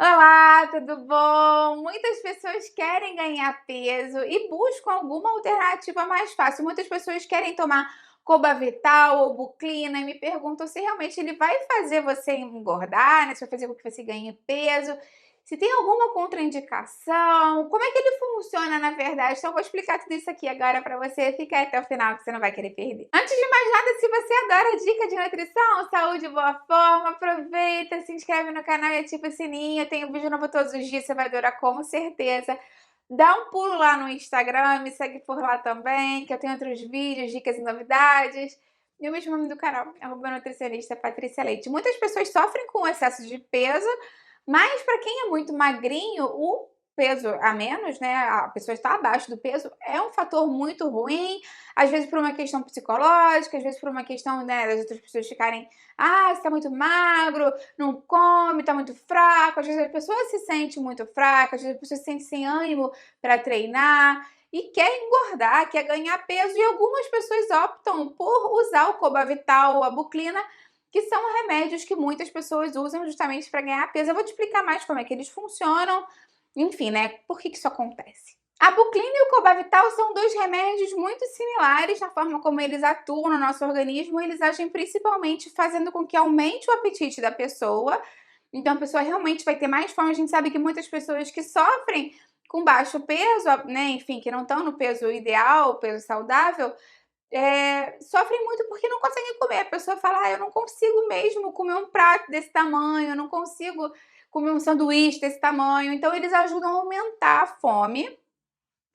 Olá, tudo bom? Muitas pessoas querem ganhar peso e buscam alguma alternativa mais fácil. Muitas pessoas querem tomar Cobavital ou Buclina e me perguntam se realmente ele vai fazer você engordar, né? Se vai fazer com que você ganhe peso, se tem alguma contraindicação, como é que ele funciona na verdade. Então eu vou explicar tudo isso aqui agora para você. Fica aí até o final que você não vai querer perder. Antes de mais nada, se você adora dica de nutrição, saúde e boa forma, aproveita, se inscreve no canal e ativa o sininho. Tem um vídeo novo todos os dias, você vai adorar com certeza. Dá um pulo lá no Instagram, me segue por lá também, que eu tenho outros vídeos, dicas e novidades. E o mesmo nome do canal, @nutricionista Patrícia Leite. Muitas pessoas sofrem com excesso de peso, mas para quem é muito magrinho, o peso a menos, né, a pessoa está abaixo do peso, é um fator muito ruim, às vezes por uma questão psicológica, às vezes por uma questão, né, das outras pessoas ficarem, você tá muito magro, não come, tá muito fraco, às vezes a pessoa se sente muito fraca, às vezes a pessoa se sente sem ânimo para treinar e quer engordar, quer ganhar peso, e algumas pessoas optam por usar o Cobavital ou a Buclina, que são remédios que muitas pessoas usam justamente para ganhar peso. Eu vou te explicar mais como é que eles funcionam, enfim, né, por que isso acontece. A Buclina e o Cobavital são dois remédios muito similares na forma como eles atuam no nosso organismo. Eles agem principalmente fazendo com que aumente o apetite da pessoa. Então a pessoa realmente vai ter mais fome. A gente sabe que muitas pessoas que sofrem com baixo peso, né, enfim, que não estão no peso ideal, peso saudável, sofrem muito porque não conseguem comer. A pessoa fala, eu não consigo mesmo comer um prato desse tamanho, eu não consigo comer um sanduíche desse tamanho. Então eles ajudam a aumentar a fome.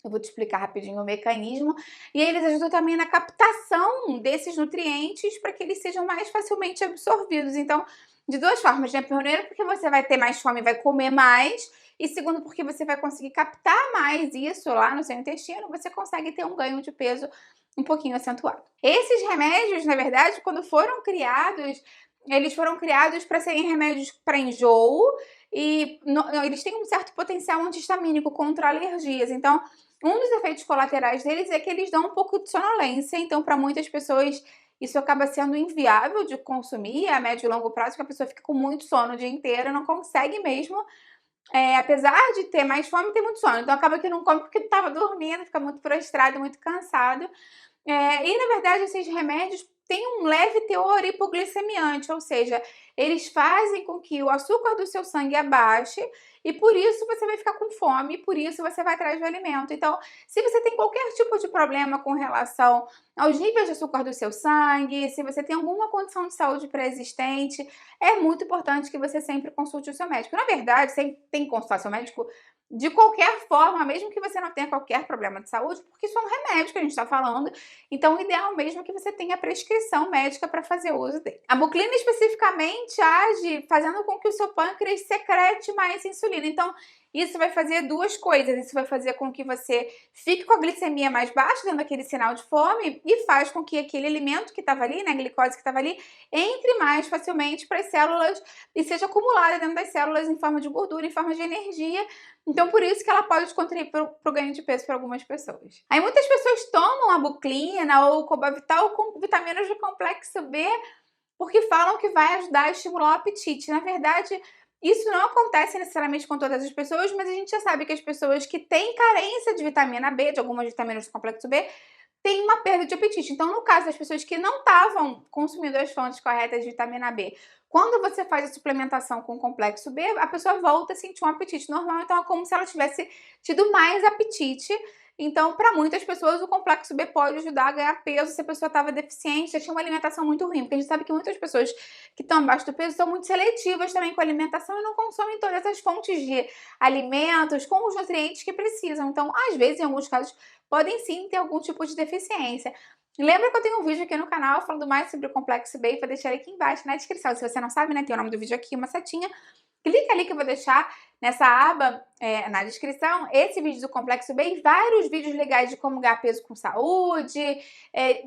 Eu vou te explicar rapidinho o mecanismo. E aí eles ajudam também na captação desses nutrientes para que eles sejam mais facilmente absorvidos. Então, de duas formas, né? Primeiro, porque você vai ter mais fome e vai comer mais. E segundo, porque você vai conseguir captar mais isso lá no seu intestino, você consegue ter um ganho de peso um pouquinho acentuado. Esses remédios, na verdade, quando foram criados, eles foram criados para serem remédios para enjoo e eles têm um certo potencial antihistamínico contra alergias. Então, um dos efeitos colaterais deles é que eles dão um pouco de sonolência, então para muitas pessoas isso acaba sendo inviável de consumir a médio e longo prazo, que a pessoa fica com muito sono o dia inteiro, não consegue mesmo, apesar de ter mais fome, tem muito sono. Então acaba que não come porque estava dormindo, fica muito prostrado, muito cansado. E na verdade esses remédios têm um leve teor hipoglicemiante, ou seja, eles fazem com que o açúcar do seu sangue abaixe e por isso você vai ficar com fome, e por isso você vai atrás do alimento. Então, se você tem qualquer tipo de problema com relação aos níveis de açúcar do seu sangue, se você tem alguma condição de saúde pré-existente, é muito importante que você sempre consulte o seu médico. Na verdade, você tem que consultar seu médico de qualquer forma, mesmo que você não tenha qualquer problema de saúde, porque isso é um remédio que a gente está falando, então o ideal mesmo é que você tenha prescrição médica para fazer uso dele. A Buclina especificamente age fazendo com que o seu pâncreas secrete mais insulina, então isso vai fazer duas coisas, isso vai fazer com que você fique com a glicemia mais baixa, dando aquele sinal de fome, e faz com que aquele alimento que estava ali, né, a glicose que estava ali, entre mais facilmente para as células e seja acumulada dentro das células em forma de gordura, em forma de energia. Então, por isso que ela pode contribuir para o ganho de peso para algumas pessoas. Aí muitas pessoas tomam a Buclina ou o Cobavital com vitaminas do complexo B porque falam que vai ajudar a estimular o apetite. Na verdade, isso não acontece necessariamente com todas as pessoas, mas a gente já sabe que as pessoas que têm carência de vitamina B, de algumas vitaminas do complexo B, tem uma perda de apetite. Então, no caso das pessoas que não estavam consumindo as fontes corretas de vitamina B, quando você faz a suplementação com complexo B, a pessoa volta a sentir um apetite normal, então é como se ela tivesse tido mais apetite. Então, para muitas pessoas, o complexo B pode ajudar a ganhar peso se a pessoa estava deficiente, já tinha uma alimentação muito ruim, porque a gente sabe que muitas pessoas que estão abaixo do peso são muito seletivas também com a alimentação e não consomem todas as fontes de alimentos com os nutrientes que precisam. Então, às vezes, em alguns casos, podem sim ter algum tipo de deficiência. Lembra que eu tenho um vídeo aqui no canal falando mais sobre o complexo B, vou deixar ele aqui embaixo na descrição. Se você não sabe, né, tem o nome do vídeo aqui, uma setinha. Clica ali que eu vou deixar nessa aba, na descrição, esse vídeo do complexo B e vários vídeos legais de como ganhar peso com saúde,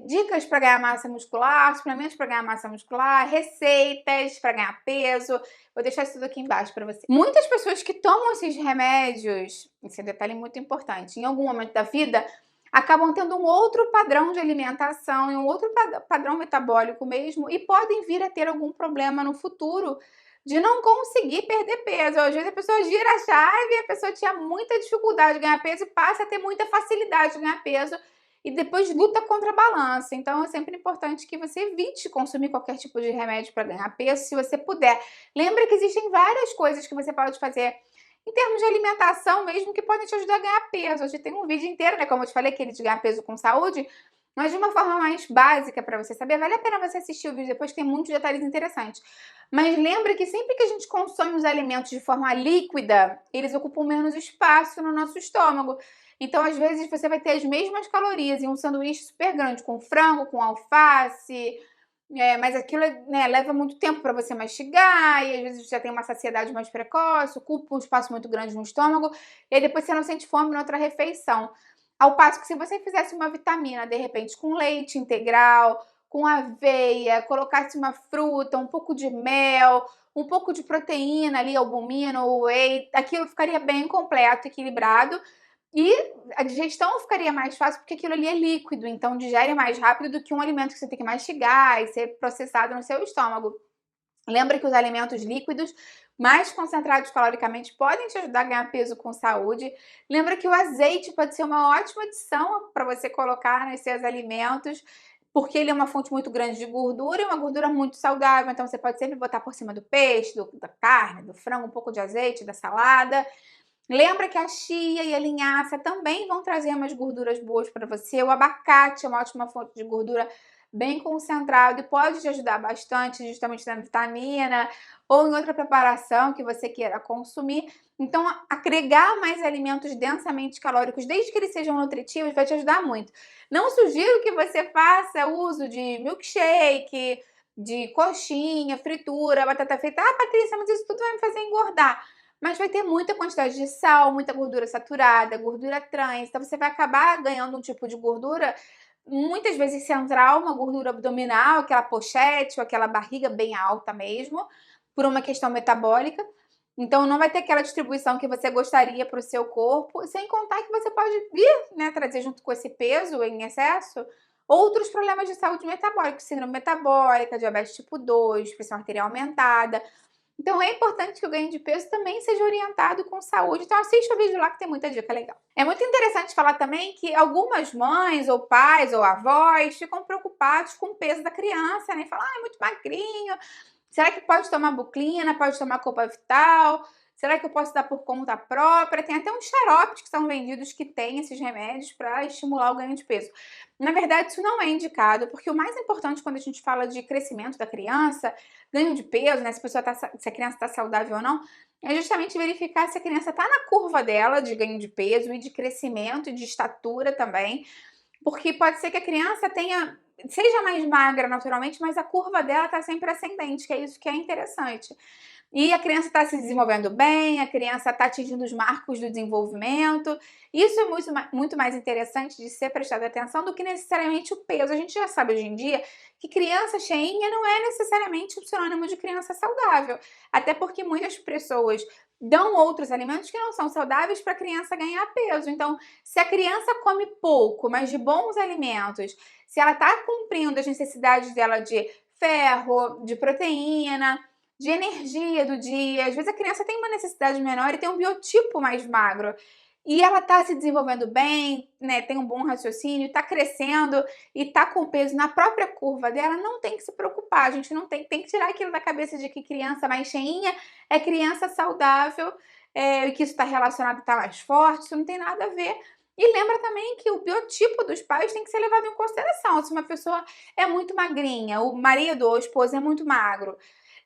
dicas para ganhar massa muscular, suplementos para ganhar massa muscular, receitas para ganhar peso. Vou deixar isso tudo aqui embaixo para você. Muitas pessoas que tomam esses remédios, esse é um detalhe muito importante, em algum momento da vida, acabam tendo um outro padrão de alimentação e um outro padrão metabólico mesmo e podem vir a ter algum problema no futuro de não conseguir perder peso. Às vezes a pessoa gira a chave e a pessoa tinha muita dificuldade de ganhar peso e passa a ter muita facilidade de ganhar peso e depois luta contra a balança. Então é sempre importante que você evite consumir qualquer tipo de remédio para ganhar peso, se você puder. Lembra que existem várias coisas que você pode fazer em termos de alimentação mesmo, que podem te ajudar a ganhar peso. Hoje tem um vídeo inteiro, né, como eu te falei, aquele de ganhar peso com saúde, mas de uma forma mais básica para você saber. Vale a pena você assistir o vídeo depois, tem muitos detalhes interessantes. Mas lembra que sempre que a gente consome os alimentos de forma líquida, eles ocupam menos espaço no nosso estômago. Então, às vezes, você vai ter as mesmas calorias em um sanduíche super grande, com frango, com alface, mas aquilo, né, leva muito tempo para você mastigar, e às vezes já tem uma saciedade mais precoce, ocupa um espaço muito grande no estômago, e aí depois você não sente fome na outra refeição. Ao passo que se você fizesse uma vitamina, de repente, com leite integral, com aveia, colocasse uma fruta, um pouco de mel, um pouco de proteína ali, albumina ou whey, aquilo ficaria bem completo, equilibrado, e a digestão ficaria mais fácil porque aquilo ali é líquido, então digere mais rápido do que um alimento que você tem que mastigar e ser processado no seu estômago. Lembra que os alimentos líquidos, mais concentrados caloricamente, podem te ajudar a ganhar peso com saúde. Lembra que o azeite pode ser uma ótima adição para você colocar nos seus alimentos, porque ele é uma fonte muito grande de gordura e uma gordura muito saudável. Então você pode sempre botar por cima do peixe, da carne, do frango, um pouco de azeite, da salada. Lembra que a chia e a linhaça também vão trazer umas gorduras boas para você. O abacate é uma ótima fonte de gordura bem concentrado e pode te ajudar bastante, justamente na vitamina ou em outra preparação que você queira consumir. Então, agregar mais alimentos densamente calóricos, desde que eles sejam nutritivos, vai te ajudar muito. Não sugiro que você faça uso de milkshake, de coxinha, fritura, batata frita. Ah, Patrícia, mas isso tudo vai me fazer engordar. Mas vai ter muita quantidade de sal, muita gordura saturada, gordura trans, então você vai acabar ganhando um tipo de gordura, muitas vezes central, uma gordura abdominal, aquela pochete ou aquela barriga bem alta mesmo, por uma questão metabólica. Então não vai ter aquela distribuição que você gostaria para o seu corpo, sem contar que você pode vir, né, trazer junto com esse peso em excesso outros problemas de saúde metabólica, síndrome metabólica, diabetes tipo 2, pressão arterial aumentada. Então é importante que o ganho de peso também seja orientado com saúde. Então assista o vídeo lá que tem muita dica legal. É muito interessante falar também que algumas mães ou pais ou avós ficam preocupados com o peso da criança, né? E falam, ah, é muito magrinho. Será que pode tomar buclina? Pode tomar Copa Vital? Será que eu posso dar por conta própria? Tem até uns xaropes que são vendidos que têm esses remédios para estimular o ganho de peso. Na verdade, isso não é indicado, porque o mais importante quando a gente fala de crescimento da criança, ganho de peso, né, se a criança está saudável ou não, é justamente verificar se a criança está na curva dela de ganho de peso e de crescimento e de estatura também, porque pode ser que a criança seja mais magra naturalmente, mas a curva dela está sempre ascendente, que é isso que é interessante. E a criança está se desenvolvendo bem, a criança está atingindo os marcos do desenvolvimento. Isso é muito mais interessante de ser prestado atenção do que necessariamente o peso. A gente já sabe hoje em dia que criança cheinha não é necessariamente um sinônimo de criança saudável. Até porque muitas pessoas dão outros alimentos que não são saudáveis para a criança ganhar peso. Então, se a criança come pouco, mas de bons alimentos, se ela está cumprindo as necessidades dela de ferro, de proteína, de energia do dia. Às vezes a criança tem uma necessidade menor e tem um biotipo mais magro. E ela está se desenvolvendo bem, né, tem um bom raciocínio, está crescendo e está com peso na própria curva dela, não tem que se preocupar. A gente não tem que tirar aquilo da cabeça de que criança mais cheinha é criança saudável, e que isso está relacionado a estar mais forte, isso não tem nada a ver. E lembra também que o biotipo dos pais tem que ser levado em consideração. Se uma pessoa é muito magrinha, o marido ou a esposa é muito magro,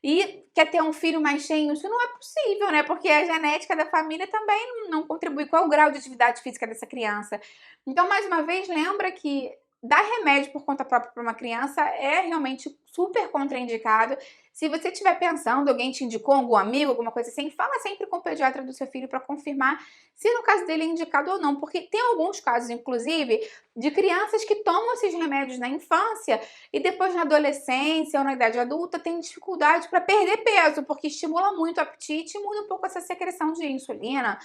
e quer ter um filho mais cheio, isso não é possível, né? Porque a genética da família também não contribui. Qual é o grau de atividade física dessa criança? Então, mais uma vez, lembra que dar remédio por conta própria para uma criança é realmente super contraindicado. Se você estiver pensando, alguém te indicou, algum amigo, alguma coisa assim, fala sempre com o pediatra do seu filho para confirmar se no caso dele é indicado ou não. Porque tem alguns casos, inclusive, de crianças que tomam esses remédios na infância e depois na adolescência ou na idade adulta tem dificuldade para perder peso, porque estimula muito o apetite e muda um pouco essa secreção de insulina.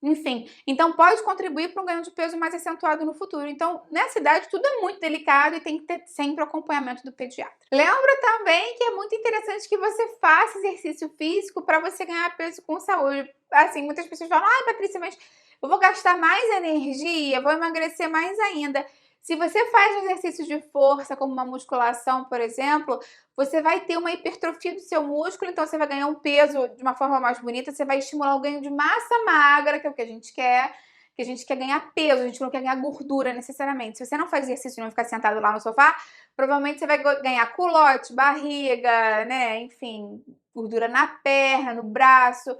Enfim, então pode contribuir para um ganho de peso mais acentuado no futuro. Então, nessa idade, tudo é muito delicado e tem que ter sempre o acompanhamento do pediatra. Lembra também que é muito interessante que você faça exercício físico para você ganhar peso com saúde. Assim, muitas pessoas falam, ai, Patrícia, mas eu vou gastar mais energia, vou emagrecer mais ainda. Se você faz exercícios de força, como uma musculação, por exemplo, você vai ter uma hipertrofia do seu músculo, então você vai ganhar um peso de uma forma mais bonita, você vai estimular o ganho de massa magra, que é o que a gente quer, que a gente quer ganhar peso, a gente não quer ganhar gordura necessariamente. Se você não faz exercício e não ficar sentado lá no sofá, provavelmente você vai ganhar culote, barriga, né, enfim, gordura na perna, no braço.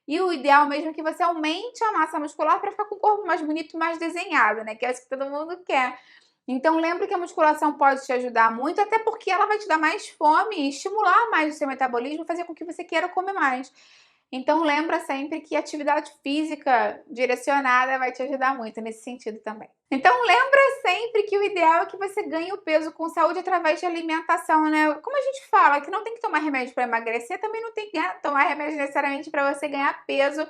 E o ideal mesmo é que você aumente a massa muscular para ficar com o corpo mais bonito, mais desenhado, né? Que é isso que todo mundo quer. Então lembre que a musculação pode te ajudar muito, até porque ela vai te dar mais fome e estimular mais o seu metabolismo, fazer com que você queira comer mais. Então lembra sempre que atividade física direcionada vai te ajudar muito nesse sentido também. Então lembra sempre que o ideal é que você ganhe o peso com saúde através de alimentação, né? Como a gente fala que não tem que tomar remédio para emagrecer, também não tem que tomar remédio necessariamente para você ganhar peso.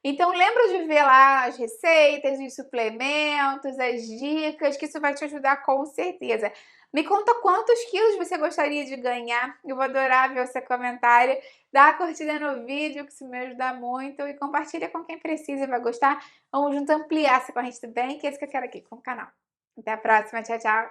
Então lembra de ver lá as receitas, os suplementos, as dicas, que isso vai te ajudar com certeza. Me conta quantos quilos você gostaria de ganhar. Eu vou adorar ver o seu comentário. Dá a curtida no vídeo, que isso me ajuda muito. E compartilha com quem precisa e vai gostar. Vamos junto ampliar essa corrente do bem, que é isso que eu quero aqui com o canal. Até a próxima. Tchau, tchau.